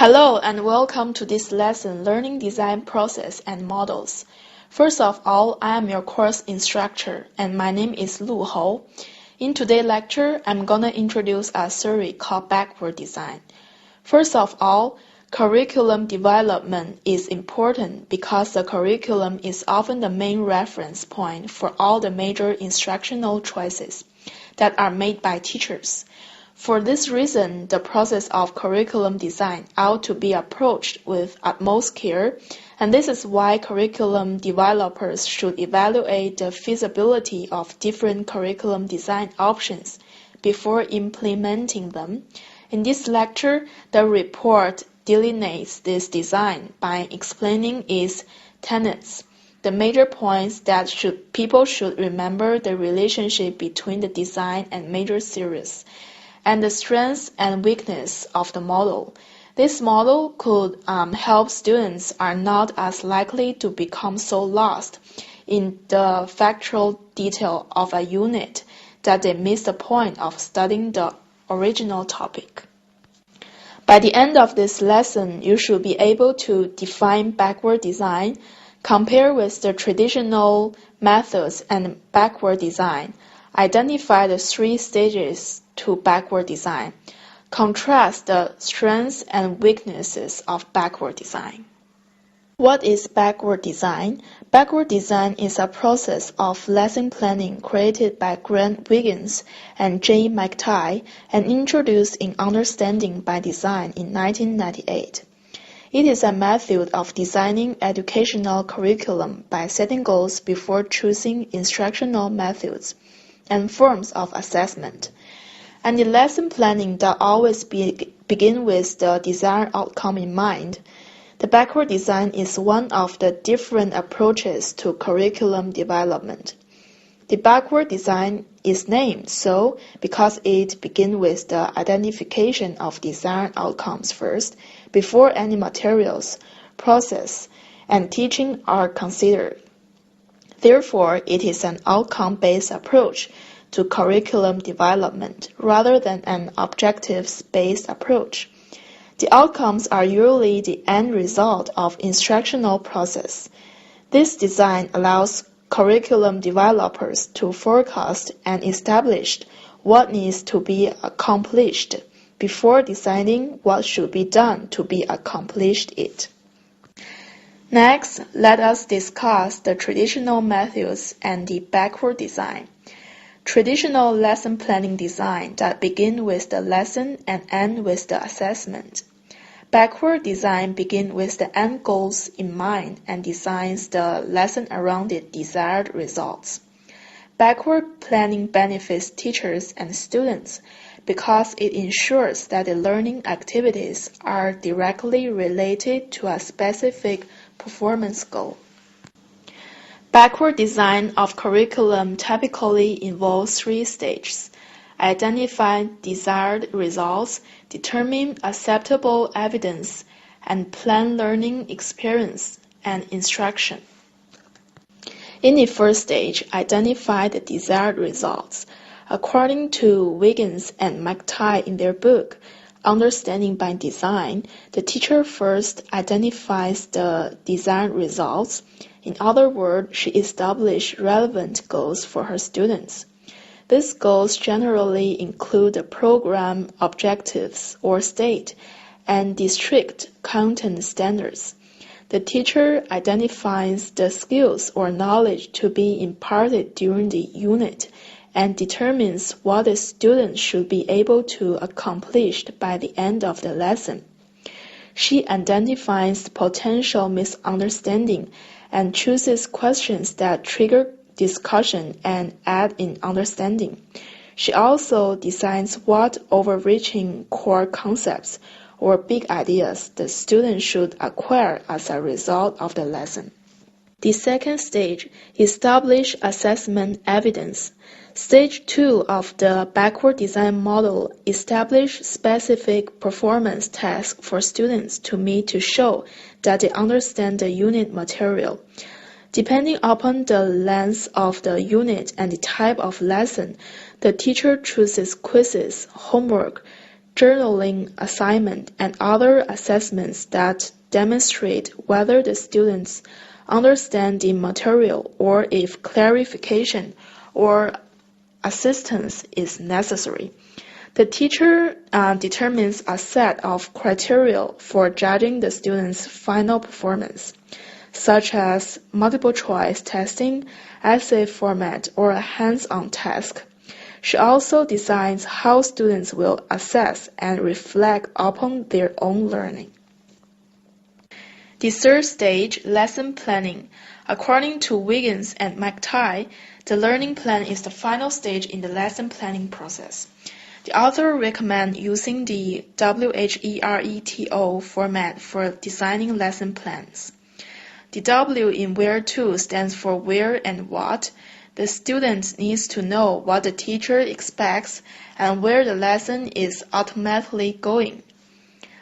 Hello and welcome to this lesson, Learning Design Process and Models. First of all, I am your course instructor and my name is Lu Hou. In today's lecture, I'm gonna introduce a theory called backward design. First of all, curriculum development is important because the curriculum is often the main reference point for all the major instructional choices that are made by teachers. For this reason, the process of curriculum design ought to be approached with utmost care, and this is why curriculum developers should evaluate the feasibility of different curriculum design options before implementing them. In this lecture, the report delineates this design by explaining its tenets. The major points that people should remember the relationship between the design and major theories, and the strengths and weakness of the model. This model could help students are not as likely to become so lost in the factual detail of a unit that they miss the point of studying the original topic. By the end of this lesson, you should be able to define backward design, compare with the traditional methods and backward design, identify the three stages to backward design, contrast the strengths and weaknesses of backward design. What is backward design? Backward design is a process of lesson planning created by Grant Wiggins and J. McTighe and introduced in Understanding by Design in 1998. It is a method of designing educational curriculum by setting goals before choosing instructional methods and forms of assessment. And the lesson planning that always begin with the desired outcome in mind. The backward design is one of the different approaches to curriculum development. The backward design is named so because it begins with the identification of desired outcomes first, before any materials, process, and teaching are considered. Therefore, it is an outcome-based approach to curriculum development rather than an objectives-based approach. The outcomes are usually the end result of instructional process. This design allows curriculum developers to forecast and establish what needs to be accomplished before deciding what should be done to be accomplished it. Next, let us discuss the traditional methods and the backward design. Traditional lesson planning design that begin with the lesson and end with the assessment. Backward design begins with the end goals in mind and designs the lesson around the desired results. Backward planning benefits teachers and students because it ensures that the learning activities are directly related to a specific performance goal. Backward design of curriculum typically involves three stages: identify desired results, determine acceptable evidence, and plan learning experience and instruction. In the first stage, identify the desired results. According to Wiggins and McTighe in their book, Understanding by Design, the teacher first identifies the desired results. In other words, she establishes relevant goals for her students. These goals generally include the program objectives or state and district content standards. The teacher identifies the skills or knowledge to be imparted during the unit and determines what the student should be able to accomplish by the end of the lesson. She identifies potential misunderstanding and chooses questions that trigger discussion and aid in understanding. She also designs what overreaching core concepts or big ideas the student should acquire as a result of the lesson. The second stage, establish assessment evidence. Stage 2 of the backward design model, establish specific performance tasks for students to meet to show that they understand the unit material. Depending upon the length of the unit and the type of lesson, the teacher chooses quizzes, homework, journaling assignment, and other assessments that demonstrate whether the students understand the material or if clarification or assistance is necessary. The teacher determines a set of criteria for judging the student's final performance, such as multiple choice testing, essay format, or a hands-on task. She also decides how students will assess and reflect upon their own learning. The third stage, lesson planning. According to Wiggins and McTighe, the learning plan is the final stage in the lesson planning process. The author recommends using the WHERETO format for designing lesson plans. The W in where to stands for where and what. The student needs to know what the teacher expects and where the lesson is automatically going.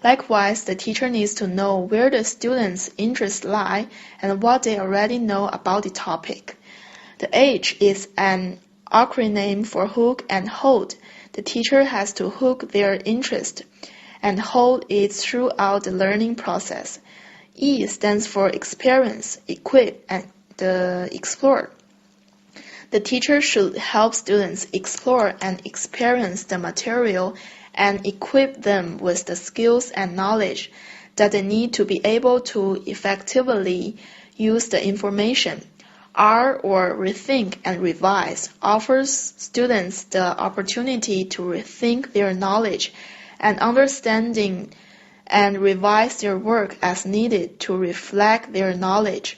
Likewise, the teacher needs to know where the students' interests lie and what they already know about the topic. The H is an acronym for hook and hold. The teacher has to hook their interest and hold it throughout the learning process. E stands for experience, equip, and explore. The teacher should help students explore and experience the material and equip them with the skills and knowledge that they need to be able to effectively use the information. R, or rethink and revise, offers students the opportunity to rethink their knowledge and understanding and revise their work as needed to reflect their knowledge.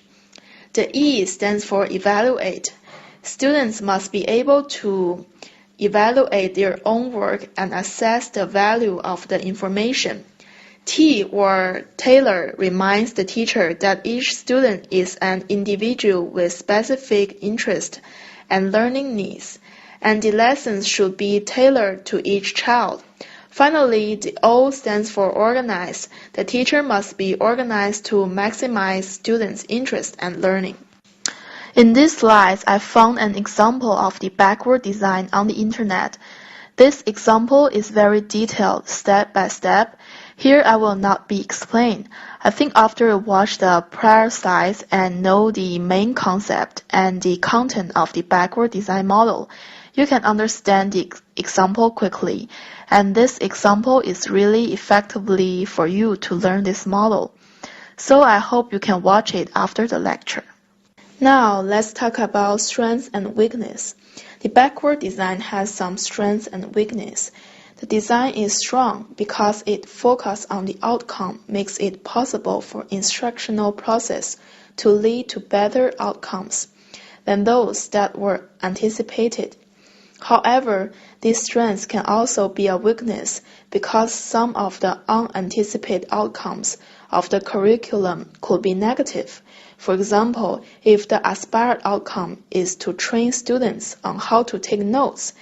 The E stands for evaluate. Students must be able to evaluate their own work and assess the value of the information. T, or tailor, reminds the teacher that each student is an individual with specific interests and learning needs, and the lessons should be tailored to each child. Finally, the O stands for organize. The teacher must be organized to maximize students' interest and learning. In these slides, I found an example of the backward design on the internet. This example is very detailed, step by step. Here I will not be explained. I think after you watch the prior slides and know the main concept and the content of the backward design model, you can understand the example quickly. And this example is really effectively for you to learn this model. So I hope you can watch it after the lecture. Now let's talk about strengths and weakness. The backward design has some strengths and weakness. The design is strong because it focuses on the outcome, makes it possible for instructional process to lead to better outcomes than those that were anticipated. However, these strengths can also be a weakness because some of the unanticipated outcomes of the curriculum could be negative. For example, if the aspired outcome is to train students on how to take notes,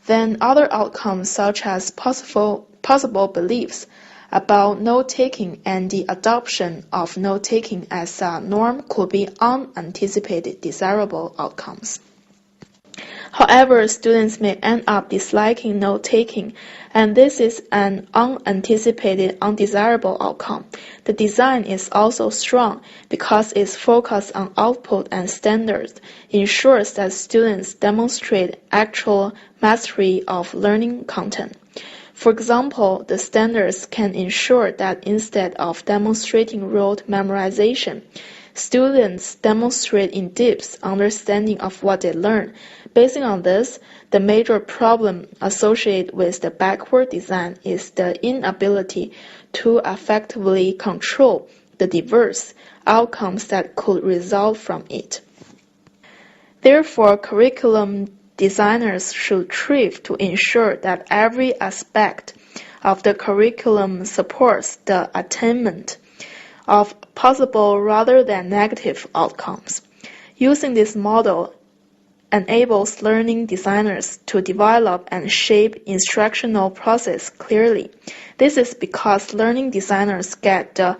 then other outcomes such as possible beliefs about note-taking and the adoption of note-taking as a norm could be unanticipated desirable outcomes. However, students may end up disliking note-taking, and this is an unanticipated, undesirable outcome. The design is also strong because its focus on output and standards ensures that students demonstrate actual mastery of learning content. For example, the standards can ensure that instead of demonstrating rote memorization, students demonstrate in-depth understanding of what they learn. Based on this, the major problem associated with the backward design is the inability to effectively control the diverse outcomes that could result from it. Therefore, curriculum designers should strive to ensure that every aspect of the curriculum supports the attainment of possible rather than negative outcomes. Using this model enables learning designers to develop and shape instructional process clearly. This is because learning designers get the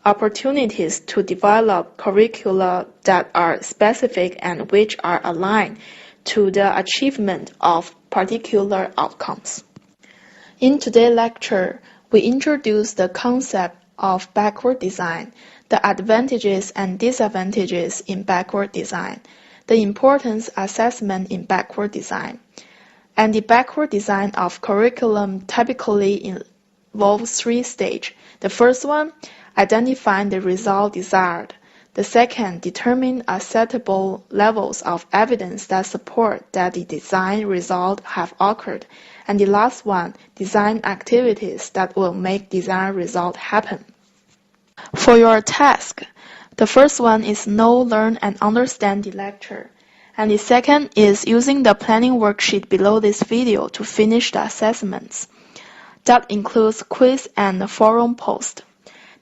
opportunities to develop curricula that are specific and which are aligned to the achievement of particular outcomes. In today's lecture, we introduce the concept of backward design, the advantages and disadvantages in backward design, the importance assessment in backward design, and the backward design of curriculum typically involves three stages. The first one, identifying the result desired. The second, determine acceptable levels of evidence that support that the design result have occurred. And the last one, design activities that will make design result happen. For your task, the first one is know, learn, and understand the lecture. And the second is using the planning worksheet below this video to finish the assessments. That includes quiz and forum post.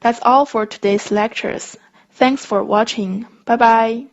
That's all for today's lectures. Thanks for watching. Bye bye.